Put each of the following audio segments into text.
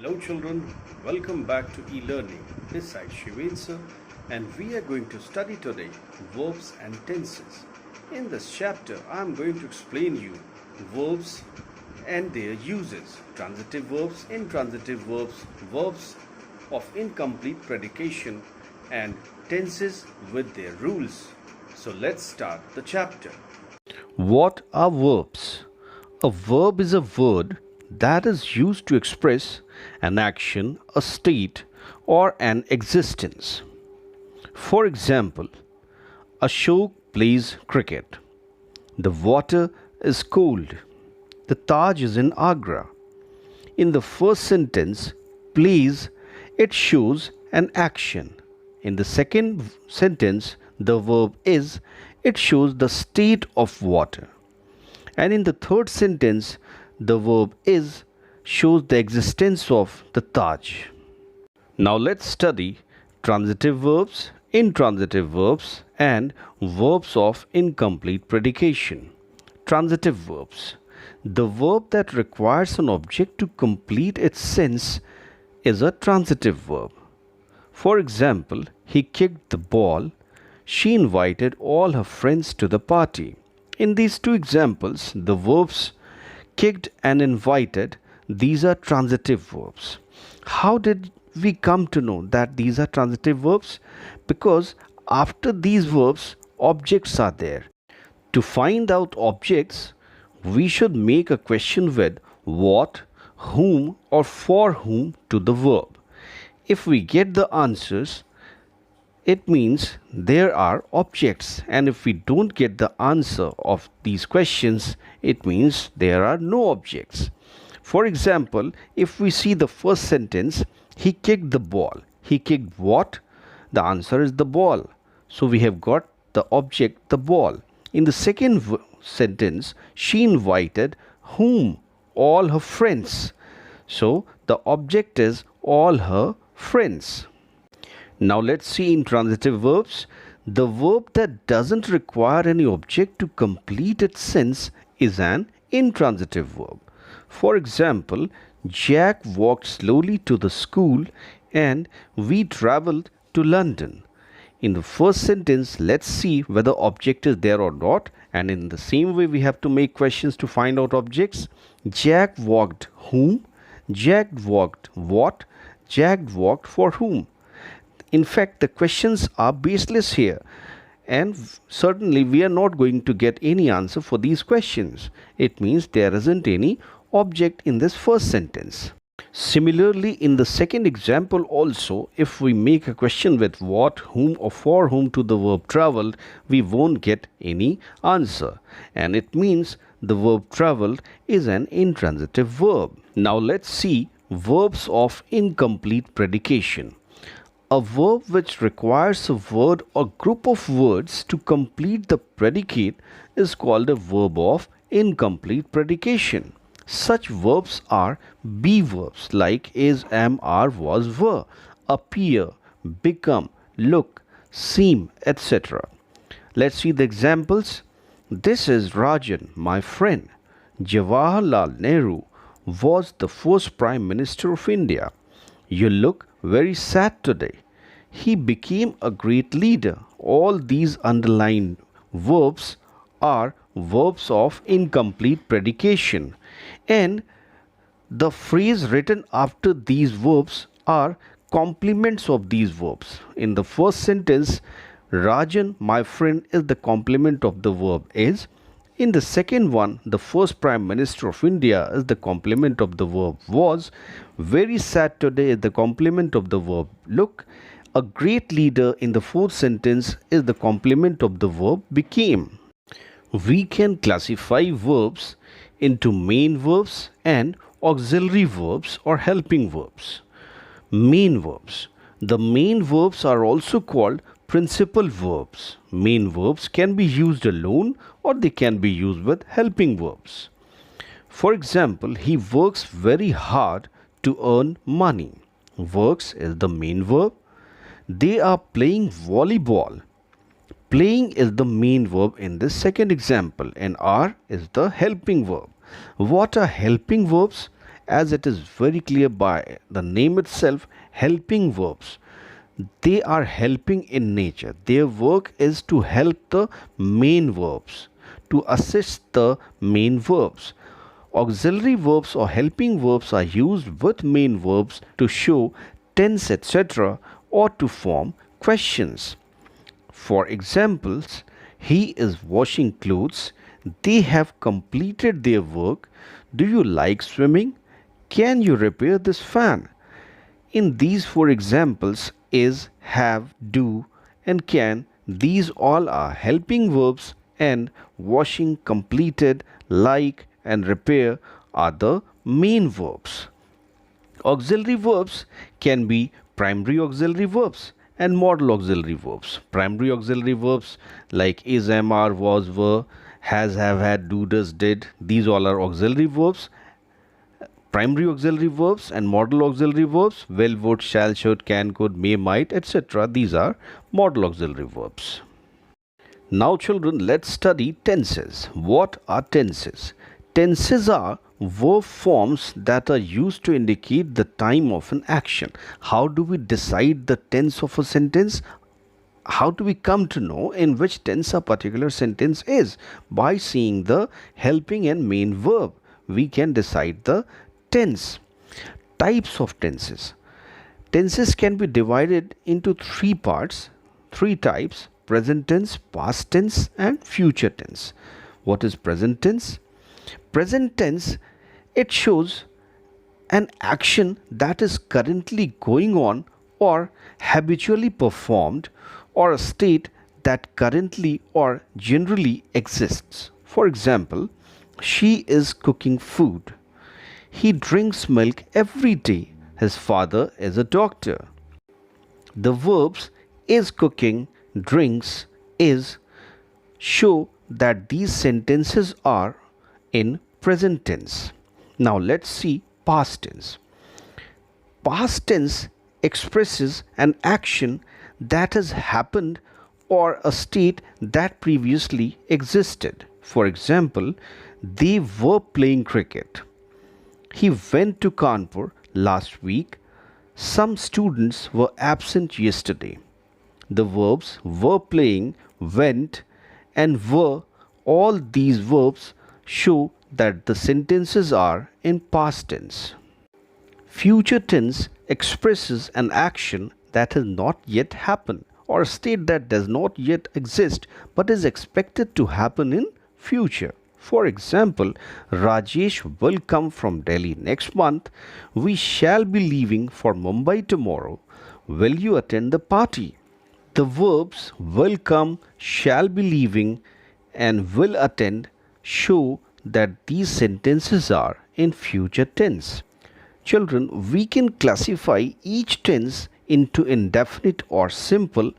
Hello children, welcome back to e-learning. This side Shiven sir, and we are going to study today verbs and tenses. In this chapter, I am going to explain you verbs and their uses, transitive verbs, intransitive verbs, verbs of incomplete predication, and tenses with their rules. So let's start the chapter. What are verbs? A verb is a word that is used to express an action, a state, or an existence. For example, Ashok plays cricket. The water is cold. The Taj is in Agra. In the first sentence, plays, it shows an action. In the second sentence, the verb is, it shows the state of water. And in the third sentence, the verb is shows the existence of the Taj. Now let's study transitive verbs, intransitive verbs, and verbs of incomplete predication. Transitive verbs. The verb that requires an object to complete its sense is a transitive verb. For example, he kicked the ball. She invited all her friends to the party. In these two examples, the verbs kicked and invited, these are transitive verbs. How did we come to know that these are transitive verbs? Because after these verbs, objects are there. To find out objects, we should make a question with what, whom, or for whom to the verb. If we get the answers, it means there are objects, and if we don't get the answer of these questions, it means there are no objects. For example, if we see the first sentence, he kicked the ball. He kicked what? The answer is the ball. So we have got the object, the ball. In the second sentence, she invited whom? All her friends. So the object is all her friends. Now let's see intransitive verbs. The verb that doesn't require any object to complete its sense is an intransitive verb. For example, Jack walked slowly to the school and we traveled to London. In the first sentence, let's see whether object is there or not, and in the same way we have to make questions to find out objects. Jack walked whom? Jack walked what? Jack walked for whom? In fact, the questions are baseless here, and certainly we are not going to get any answer for these questions. It means there isn't any object in this first sentence. Similarly, in the second example also, if we make a question with what, whom, or for whom to the verb traveled, we won't get any answer, and it means the verb traveled is an intransitive verb. Now let's see verbs of incomplete predication. A verb which requires a word or group of words to complete the predicate is called a verb of incomplete predication. Such verbs are be verbs like is, am, are, was, were, appear, become, look, seem, etc. Let's see the examples. This is Rajan, my friend. Jawaharlal Nehru was the first Prime Minister of India. You look very sad today. He became a great leader. All these underlined verbs are verbs of incomplete predication, and the phrase written after these verbs are complements of these verbs. In the first sentence, Rajan, my friend, is the complement of the verb is. In the second one, the first Prime Minister of India is the complement of the verb was. Very sad today is the complement of the verb look. A great leader in the fourth sentence is the complement of the verb became. We can classify verbs into main verbs and auxiliary verbs or helping verbs. Main verbs. The main verbs are also called principal verbs. Main verbs can be used alone or they can be used with helping verbs. For example, he works very hard to earn money. Works is the main verb. They are playing volleyball. Playing is the main verb in this second example, and are is the helping verb. What are helping verbs? as it is very clear by the name itself, helping verbs. They are helping in nature. Their work is to help the main verbs, to assist the main verbs. Auxiliary verbs or helping verbs are used with main verbs to show tense, etc., or to form questions. For examples, he is washing clothes. They have completed their work. Do you like swimming? Can you repair this fan? In these four examples, is, have, do, and can, these all are helping verbs, and washing, completed, like, and repair are the main verbs. Auxiliary verbs can be primary auxiliary verbs and modal auxiliary verbs. Primary auxiliary verbs like is, am, are, was, were, has, have, had, do, does, did. These all are auxiliary verbs. Primary auxiliary verbs and modal auxiliary verbs, will, would, shall, should, can, could, may, might, etc. These are modal auxiliary verbs. Now children, let's study tenses. What are tenses? Tenses are verb forms that are used to indicate the time of an action. How do we decide the tense of a sentence? How do we come to know in which tense a particular sentence is? By seeing the helping and main verb, we can decide the tense. Types of tenses. Tenses can be divided into three parts, three types: present tense, past tense, and future tense. What is present tense? Present tense, it shows an action that is currently going on or habitually performed, or a state that currently or generally exists. For example, she is cooking food. He drinks milk every day. His father is a doctor. The verbs is cooking, drinks, is show that these sentences are in present tense. Now let's see past tense. Past tense expresses an action that has happened or a state that previously existed. For example, they were playing cricket. He went to Kanpur last week. Some students were absent yesterday. The verbs were playing, went, and were, all these verbs show that the sentences are in past tense. Future tense expresses an action that has not yet happened, or a state that does not yet exist but is expected to happen in future. For example, Rajesh will come from Delhi next month. We shall be leaving for Mumbai tomorrow. Will you attend the party? The verbs will come, shall be leaving, and will attend show that these sentences are in future tense. Children, we can classify each tense into indefinite or simple,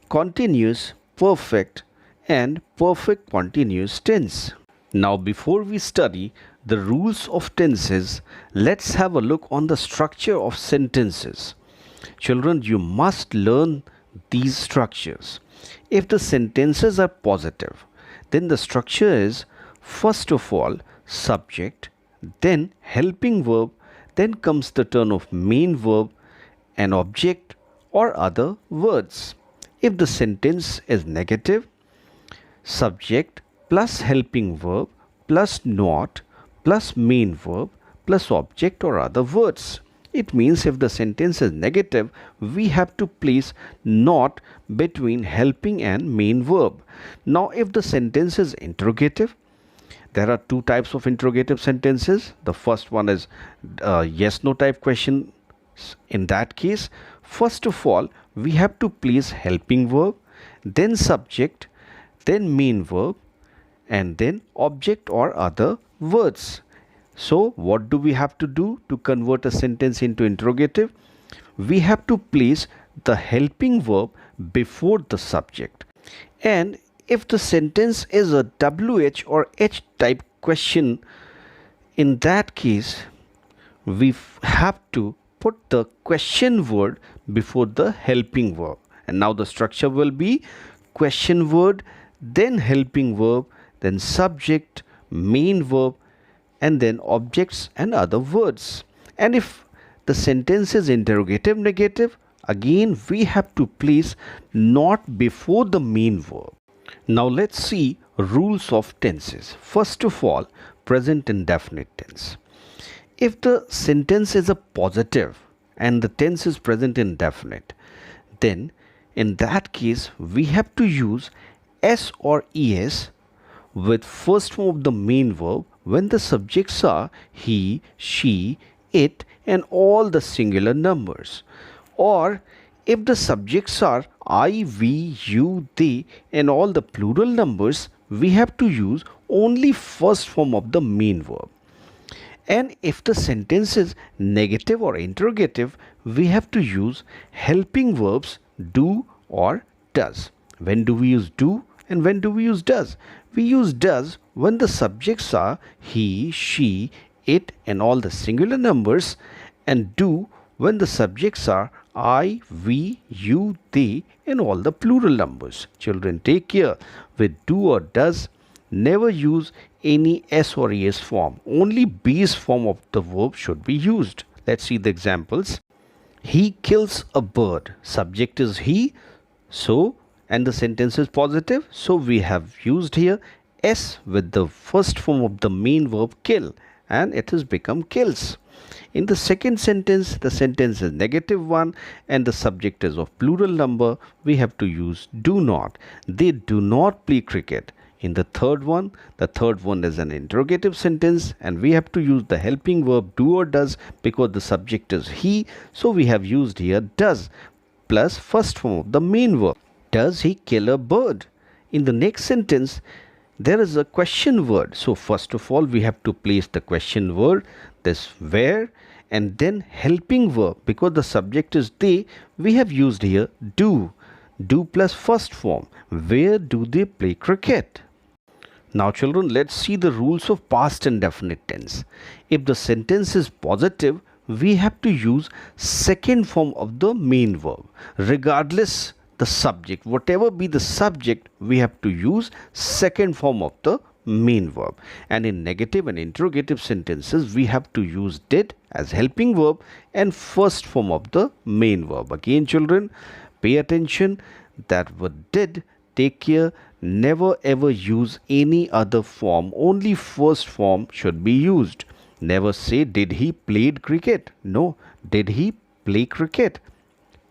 continuous, perfect, and perfect continuous tense. Now, before we study the rules of tenses, let's have a look on the structure of sentences. Children, you must learn these structures. If the sentences are positive, then the structure is first of all subject, then helping verb, then comes the turn of main verb, an object or other words. If the sentence is negative, subject plus helping verb plus not plus main verb plus object or other words. It means if the sentence is negative, we have to place not between helping and main verb. Now, if the sentence is interrogative, there are two types of interrogative sentences. The first one is yes no type question. In that case, first of all, we have to place helping verb, then subject, then main verb, and then object or other words. So what do we have to do to convert a sentence into interrogative? We have to place the helping verb before the subject. And if the sentence is a WH or H type question, in that case, we have to put the question word before the helping verb. And now the structure will be question word, then helping verb, then subject, main verb, and then objects and other words. And if the sentence is interrogative negative, again we have to place not before the main verb. Now let's see rules of tenses. First of all, present indefinite tense. If the sentence is a positive and the tense is present indefinite, then in that case we have to use s or es with first form of the main verb when the subjects are he, she, it and all the singular numbers. Or if the subjects are I, we, you, they and all the plural numbers, we have to use only first form of the main verb. And if the sentence is negative or interrogative, we have to use helping verbs do or does. When do we use do and when do we use does? We use does when the subjects are he, she, it and all the singular numbers, and do when the subjects are I, we, you, they and all the plural numbers. Children, take care with do or does. Never use any s or es form. Only base form of the verb should be used. Let's see the examples. He kills a bird. Subject is he, so and the sentence is positive, so we have used here s with the first form of the main verb kill, and it has become kills. In the second sentence, the sentence is negative one and the subject is of plural number. We have to use do not. They do not play cricket. In the third one is an interrogative sentence and we have to use the helping verb do or does because the subject is he, so we have used here does plus first form of the main verb. Does he kill a bird? In the next sentence, there is a question word. So first of all, we have to place the question word, this where, and then helping verb. Because the subject is they, we have used here do. Do plus first form. Where do they play cricket? Now children, let's see the rules of past indefinite tense. If the sentence is positive, we have to use second form of the main verb. Regardless the subject, whatever be the subject, we have to use second form of the main verb. And in negative and interrogative sentences, we have to use did as helping verb and first form of the main verb. Again children, pay attention that word did, take care, never ever use any other form, only first form should be used. Never say did he played cricket. No, did he play cricket?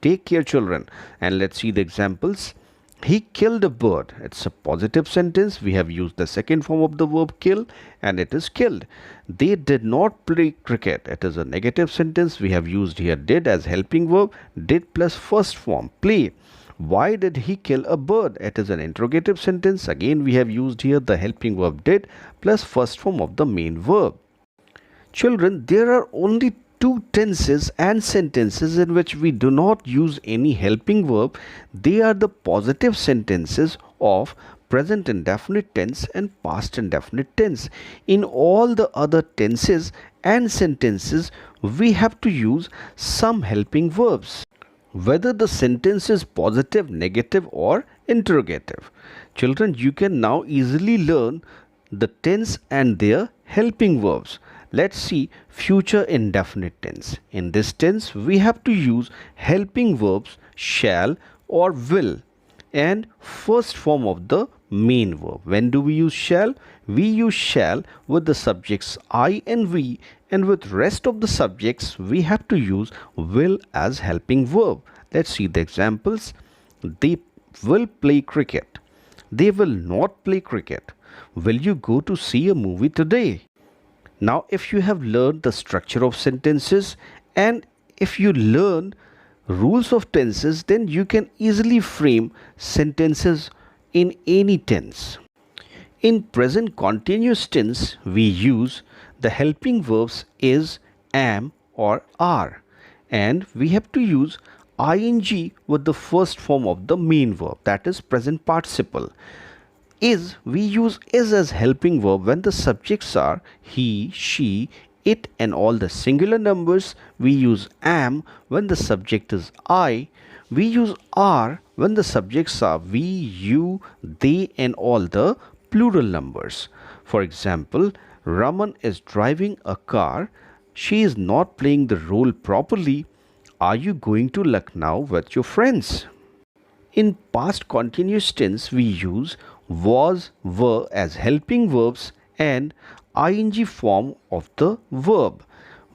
Take care children, and let's see the examples. He killed a bird. It's a positive sentence. We have used the second form of the verb kill and it is killed. They did not play cricket. It is a negative sentence. We have used here did as helping verb. Did plus first form play. Why did he kill a bird? It is an interrogative sentence. Again we have used here the helping verb did plus first form of the main verb. Children, there are only two tenses and sentences in which we do not use any helping verb. They are the positive sentences of present indefinite tense and past indefinite tense. In all the other tenses and sentences, we have to use some helping verbs, whether the sentence is positive, negative or interrogative. Children, you can now easily learn the tense and their helping verbs. Let's see future indefinite tense. In this tense, we have to use helping verbs shall or will and first form of the main verb. When do we use shall? We use shall with the subjects I and we, and with rest of the subjects we have to use will as helping verb. Let's see the examples. They will play cricket. They will not play cricket. Will you go to see a movie today? Now, if you have learned the structure of sentences and if you learn rules of tenses, then you can easily frame sentences in any tense. In present continuous tense, we use the helping verbs is, am or are, and we have to use ing with the first form of the main verb, that is present participle. Is, we use is as helping verb when the subjects are he, she, it and all the singular numbers. We use am when the subject is I. We use are when the subjects are we, you, they and all the plural numbers. For example, Raman is driving a car. She is not playing the role properly. Are you going to Lucknow with your friends? In past continuous tense, we use was, were as helping verbs and ing form of the verb.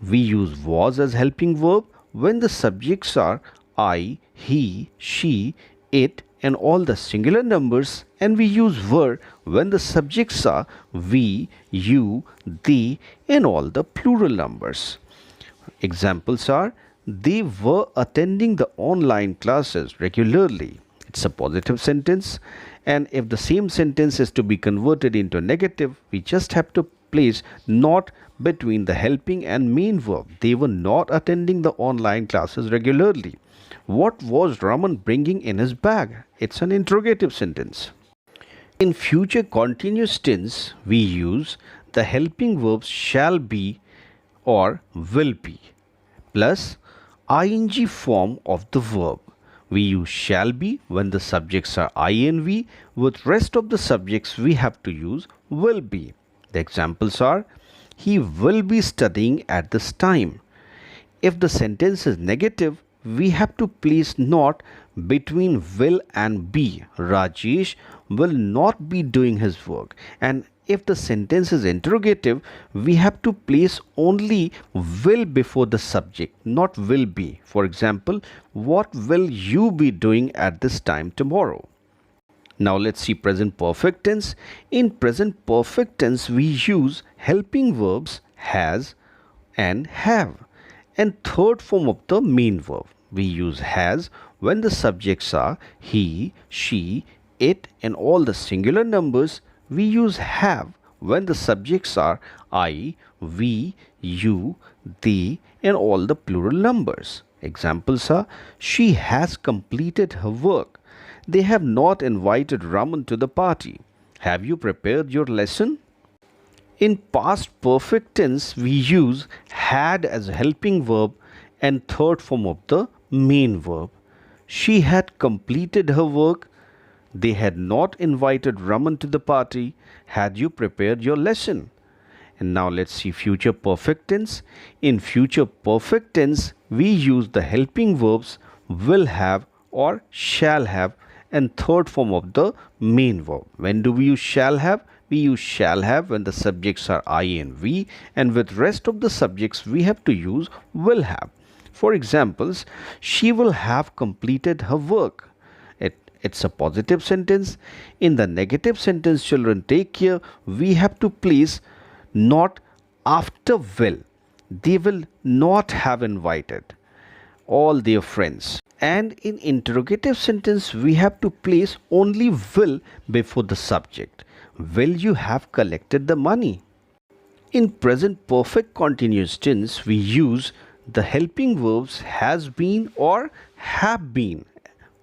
We use was as helping verb when the subjects are I, he, she, it, and all the singular numbers, and we use were when the subjects are we, you, they, and all the plural numbers. Examples are they were attending the online classes regularly. It's a positive sentence, and if the same sentence is to be converted into negative, we just have to place not between the helping and main verb. They were not attending the online classes regularly. What was Raman bringing in his bag? It's an interrogative sentence. In future continuous tense, we use the helping verbs shall be or will be plus ing form of the verb. We use shall be when the subjects are I and we. With rest of the subjects we have to use will be. The examples are he will be studying at this time. If the sentence is negative, we have to place not between will and be. Rajesh will not be doing his work. And if the sentence is interrogative, we have to place only will before the subject, not will be. For example, what will you be doing at this time tomorrow? Now let's see present perfect tense. In present perfect tense, we use helping verbs has and have, and third form of the main verb. We use has when the subjects are he, she, it, and all the singular numbers. We use have when the subjects are I, we, you, they, and all the plural numbers. Examples are she has completed her work. They have not invited Raman to the party. Have you prepared your lesson? In past perfect tense, we use had as a helping verb and third form of the main verb. She had completed her work. They had not invited Raman to the party. Had you prepared your lesson? And now let's see future perfect tense. In future perfect tense, we use the helping verbs will have or shall have and third form of the main verb. When do we use shall have? We use shall have when the subjects are I and we, and with rest of the subjects we have to use will have. For examples, she will have completed her work. It's a positive sentence. In the negative sentence, children take care, we have to place not after will. They will not have invited all their friends. And in interrogative sentence, we have to place only will before the subject. Will you have collected the money? In present perfect continuous tense, we use the helping verbs has been or have been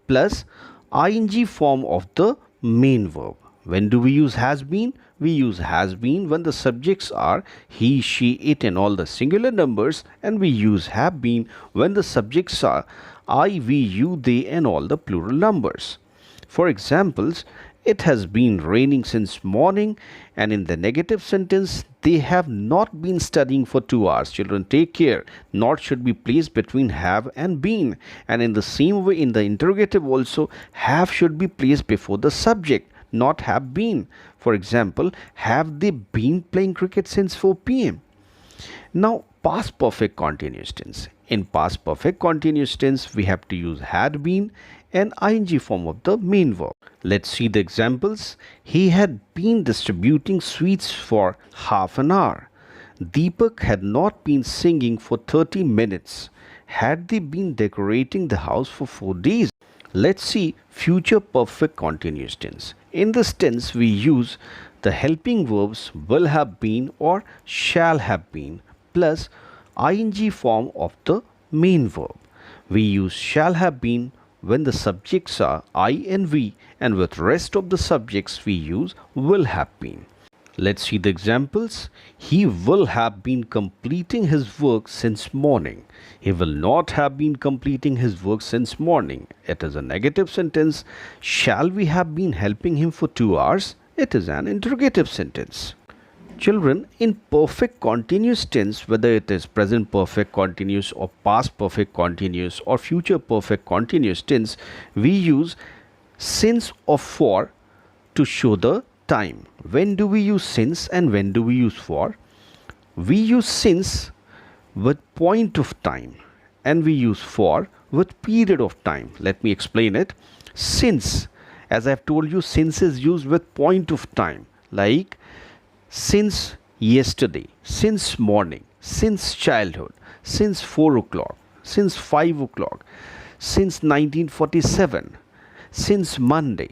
plus ing form of the main verb. When do we use has been? We use has been when the subjects are he, she, it, and all the singular numbers, and we use have been when the subjects are I, we, you, they, and all the plural numbers. For examples, it has been raining since morning, and in the negative sentence, they have not been studying for 2 hours. Children, take care. Not should be placed between have and been. And in the same way, in the interrogative also, have should be placed before the subject, not have been. For example, have they been playing cricket since 4 p.m.? Now, past perfect continuous tense. In past perfect continuous tense, we have to use had been and ing form of the main verb. Let's see the examples. He had been distributing sweets for half an hour. Deepak had not been singing for 30 minutes. Had they been decorating the house for 4 days? Let's see future perfect continuous tense. In this tense, we use the helping verbs will have been or shall have been plus ing form of the main verb. We use shall have been when the subjects are I and we, and with rest of the subjects we use will have been. Let's see the examples. He will have been completing his work since morning. He will not have been completing his work since morning. It is a negative sentence. Shall we have been helping him for 2 hours? It is an interrogative sentence. Children, in perfect continuous tense, whether it is present perfect continuous or past perfect continuous or future perfect continuous tense, we use since or for to show the time. When do we use since and when do we use for? We use since with point of time and we use for with period of time. Let me explain it. Since, as I have told you, since is used with point of time, like since yesterday, since morning, since childhood, since 4 o'clock, since 5 o'clock, since 1947, since Monday,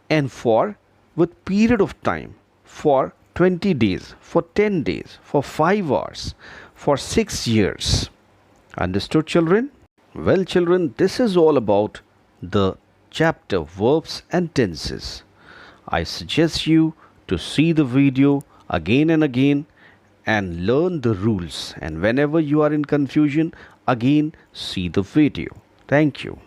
and for with period of time, for 20 days, for 10 days, for 5 hours, for 6 years. Understood, children? Well, children, this is all about the chapter verbs and tenses. I suggest you to see the video again and again and learn the rules. And whenever you are in confusion, again see the video. Thank you.